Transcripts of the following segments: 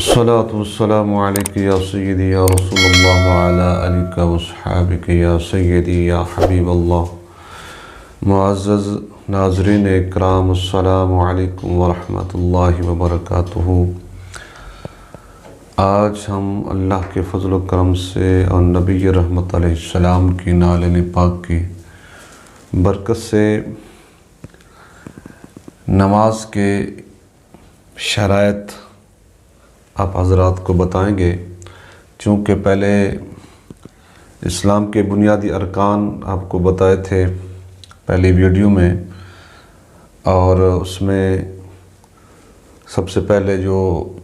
الصلاة والسلام عليك يا سيدي يا رسول الله وعلى آلك وصحابك يا سيدي يا حبيب اللہ. معزز ناظرین اکرام، السلام علیکم ورحمۃ اللہ وبرکاتہ. آج ہم اللہ کے فضل و کرم سے اور نبی رحمت علیہ السلام کی نالین پاک کی برکت سے نماز کے شرائط آپ حضرات کو بتائیں گے. چونکہ پہلے اسلام کے بنیادی ارکان آپ کو بتائے تھے پہلی ویڈیو میں، اور اس میں سب سے پہلے جو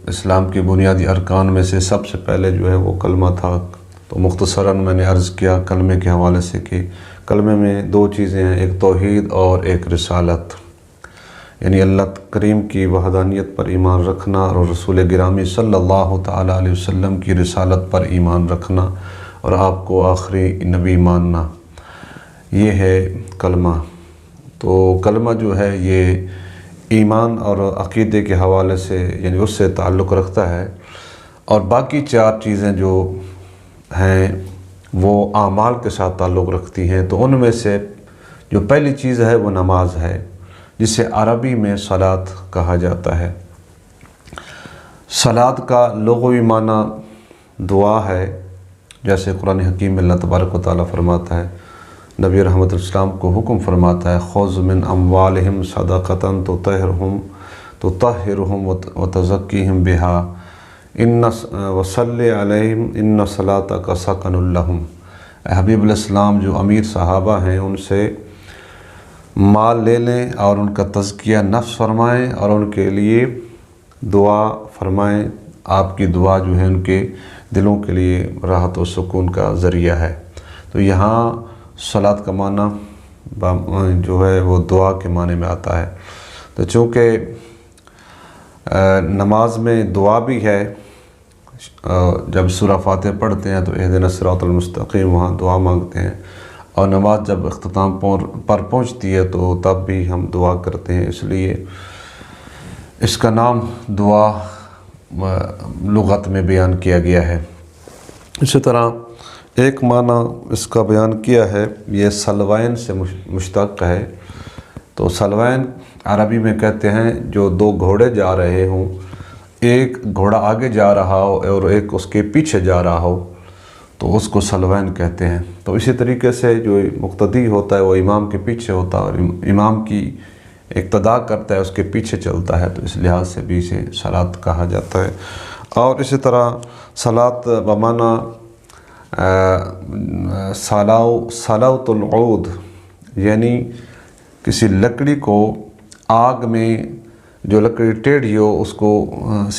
اسلام کے بنیادی ارکان میں سے سب سے پہلے جو ہے وہ کلمہ تھا. تو مختصراً میں نے عرض کیا کلمے کے حوالے سے کہ کلمے میں دو چیزیں ہیں، ایک توحید اور ایک رسالت، یعنی اللہ کریم کی وحدانیت پر ایمان رکھنا اور رسول گرامی صلی اللہ تعالیٰ علیہ وسلم کی رسالت پر ایمان رکھنا اور آپ کو آخری نبی ماننا، یہ ہے کلمہ. تو کلمہ جو ہے یہ ایمان اور عقیدے کے حوالے سے یعنی اس سے تعلق رکھتا ہے، اور باقی چار چیزیں جو ہیں وہ اعمال کے ساتھ تعلق رکھتی ہیں. تو ان میں سے جو پہلی چیز ہے وہ نماز ہے، جسے عربی میں صلاۃ کہا جاتا ہے. صلاۃ کا لغوی معنی دعا ہے، جیسے قرآن حکیم میں اللہ تبارک و تعالیٰ فرماتا ہے، نبی رحمت السلام کو حکم فرماتا ہے، خذ من اموالہم صدقۃ تطہرہم وتزکیہم بہا وصلی علیہم ان صلاتک سکن لہم. حبیب علیہ السلام جو امیر صحابہ ہیں ان سے مال لے لیں اور ان کا تزکیہ نفس فرمائیں اور ان کے لیے دعا فرمائیں. آپ کی دعا جو ہے ان کے دلوں کے لیے راحت و سکون کا ذریعہ ہے. تو یہاں صلاۃ کا معنی جو ہے وہ دعا کے معنی میں آتا ہے. تو چونکہ نماز میں دعا بھی ہے، جب سورہ فاتحہ پڑھتے ہیں تو اہدنا الصراط المستقیم وہاں دعا مانگتے ہیں، اور نماز جب اختتام پر پہنچتی ہے تو تب بھی ہم دعا کرتے ہیں. اس لیے اس کا نام دعا لغت میں بیان کیا گیا ہے. اسی طرح ایک معنی اس کا بیان کیا ہے، یہ سلوین سے مشتق ہے. تو سلوین عربی میں کہتے ہیں جو دو گھوڑے جا رہے ہوں، ایک گھوڑا آگے جا رہا ہو اور ایک اس کے پیچھے جا رہا ہو، تو اس کو سلوین کہتے ہیں. تو اسی طریقے سے جو مقتدی ہوتا ہے وہ امام کے پیچھے ہوتا ہے اور امام کی اقتداء کرتا ہے، اس کے پیچھے چلتا ہے، تو اس لحاظ سے بھی اسے صلاۃ کہا جاتا ہے. اور اسی طرح صلاۃ بمعنی صلاۃ العود، یعنی کسی لکڑی کو آگ میں جو لکڑی ٹیڑھی ہو اس کو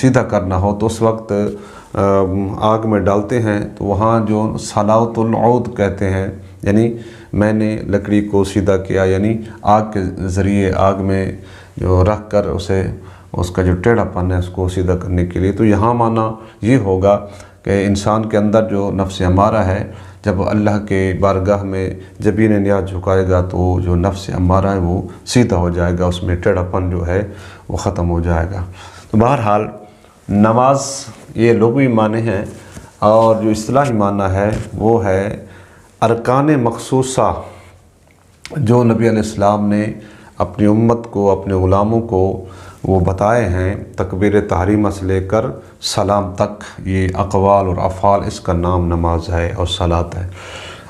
سیدھا کرنا ہو تو اس وقت آگ میں ڈالتے ہیں، تو وہاں جو صلاۃ العود کہتے ہیں، یعنی میں نے لکڑی کو سیدھا کیا، یعنی آگ کے ذریعے آگ میں جو رکھ کر اسے اس کا جو ٹیڑھا پن ہے اس کو سیدھا کرنے کے لیے. تو یہاں معنی یہ ہوگا کہ انسان کے اندر جو نفس امارہ ہے، جب اللہ کے بارگاہ میں جبین نیاز جھکائے گا تو جو نفس امارہ ہے وہ سیدھا ہو جائے گا، اس میں ٹیڑھا پن جو ہے وہ ختم ہو جائے گا. تو بہرحال نماز یہ لغوی معنی ہے، اور جو اصطلاحی معنی ہے وہ ہے ارکان مخصوصہ جو نبی علیہ السلام نے اپنی امت کو، اپنے غلاموں کو وہ بتائے ہیں. تکبیر تحریمہ سے لے کر سلام تک یہ اقوال اور افعال، اس کا نام نماز ہے اور صلاۃ ہے.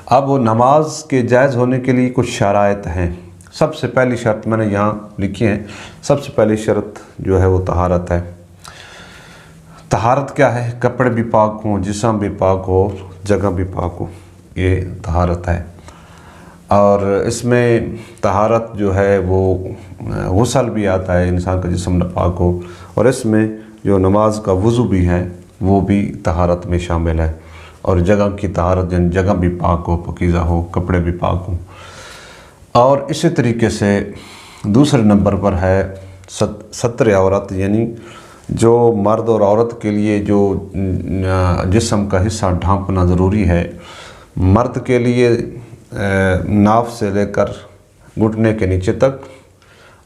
اب وہ نماز کے جائز ہونے کے لیے کچھ شرائط ہیں. سب سے پہلی شرط میں نے یہاں لکھی ہے، سب سے پہلی شرط جو ہے وہ طہارت ہے. طہارت کیا ہے؟ کپڑے بھی پاک ہوں، جسم بھی پاک ہو، جگہ بھی پاک ہو، یہ طہارت ہے. اور اس میں طہارت جو ہے وہ غسل بھی آتا ہے، انسان کا جسم ناپاک ہو، اور اس میں جو نماز کا وضو بھی ہے وہ بھی طہارت میں شامل ہے. اور جگہ کی طہارت، یعنی جگہ بھی پاک ہو، پاکیزہ ہو، کپڑے بھی پاک ہوں. اور اسی طریقے سے دوسرے نمبر پر ہے ستر عورت، یعنی جو مرد اور عورت کے لیے جو جسم کا حصہ ڈھانپنا ضروری ہے. مرد کے لیے ناف سے لے کر گھٹنے کے نیچے تک،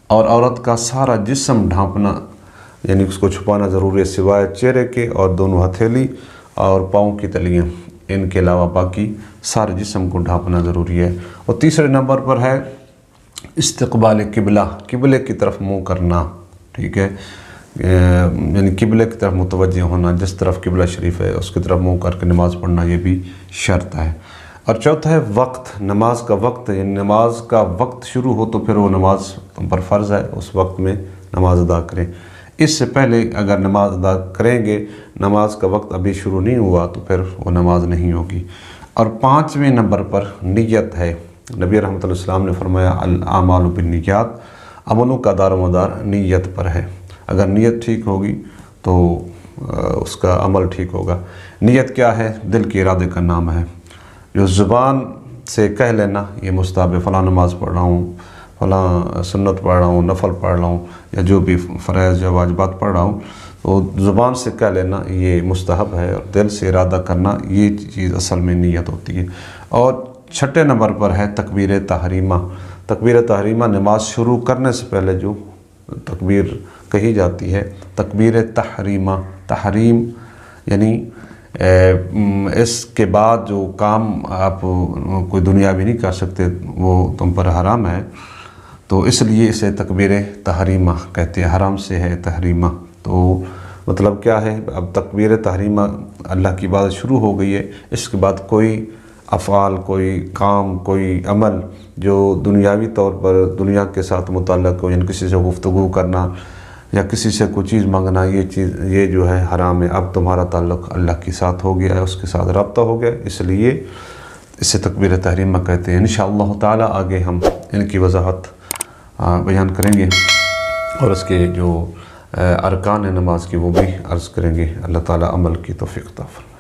اور عورت کا سارا جسم ڈھانپنا یعنی اس کو چھپانا ضروری ہے سوائے چہرے کے اور دونوں ہتھیلی اور پاؤں کی تلیاں، ان کے علاوہ باقی سارے جسم کو ڈھانپنا ضروری ہے۔ اور تیسرے نمبر پر ہے استقبال قبلہ، قبلے کی طرف منہ کرنا، ٹھیک ہے، یعنی قبلے کی طرف متوجہ ہونا، جس طرف قبلہ شریف ہے اس کی طرف منہ کر کے نماز پڑھنا، یہ بھی شرط ہے۔ اور چوتھا ہے وقت، نماز کا وقت، یعنی نماز کا وقت شروع ہو تو پھر وہ نماز تم پر فرض ہے، اس وقت میں نماز ادا کریں۔ اس سے پہلے اگر نماز ادا کریں گے، نماز کا وقت ابھی شروع نہیں ہوا تو پھر وہ نماز نہیں ہوگی۔ اور پانچویں نمبر پر نیت ہے۔ نبی رحمۃ اللہ السلام نے فرمایا الاعمال بالنیات، عملوں کا دار و مدار نیت پر ہے۔ اگر نیت ٹھیک ہوگی تو اس کا عمل ٹھیک ہوگا۔ نیت کیا ہے؟ دل کے ارادے کا نام ہے۔ جو زبان سے کہہ لینا یہ مستحب ہے، فلاں نماز پڑھ رہا ہوں، فلاں سنت پڑھ رہا ہوں، نفل پڑھ رہا ہوں، یا جو بھی فرائض یا واجبات پڑھ رہا ہوں، تو زبان سے کہہ لینا یہ مستحب ہے، اور دل سے ارادہ کرنا یہ چیز اصل میں نیت ہوتی ہے۔ اور چھٹے نمبر پر ہے تکبیر تحریمہ۔ تکبیر تحریمہ نماز شروع کرنے سے پہلے جو تکبیر کہی جاتی ہے، تکبیر تحریمہ، تحریم یعنی اس کے بعد جو کام آپ کوئی دنیاوی نہیں کر سکتے وہ تم پر حرام ہے، تو اس لیے اسے تکبیر تحریمہ کہتے ہیں، حرام سے ہے تحریمہ۔ تو مطلب کیا ہے؟ اب تکبیر تحریمہ اللہ کی عبادت شروع ہو گئی ہے، اس کے بعد کوئی افعال، کوئی کام، کوئی عمل جو دنیاوی طور پر دنیا کے ساتھ متعلق ہو، یعنی کسی سے گفتگو کرنا یا کسی سے کوئی چیز مانگنا، یہ جو ہے حرام ہے۔ اب تمہارا تعلق اللہ کے ساتھ ہو گیا ہے، اس کے ساتھ رابطہ ہو گیا، اس لیے اسے تکبیر تحریمہ کہتے ہیں۔ انشاءاللہ تعالی آگے ہم ان کی وضاحت بیان کریں گے، اور اس کے جو ارکان نماز کی وہ بھی عرض کریں گے۔ اللہ تعالی عمل کی توفیق عطا فرمائے۔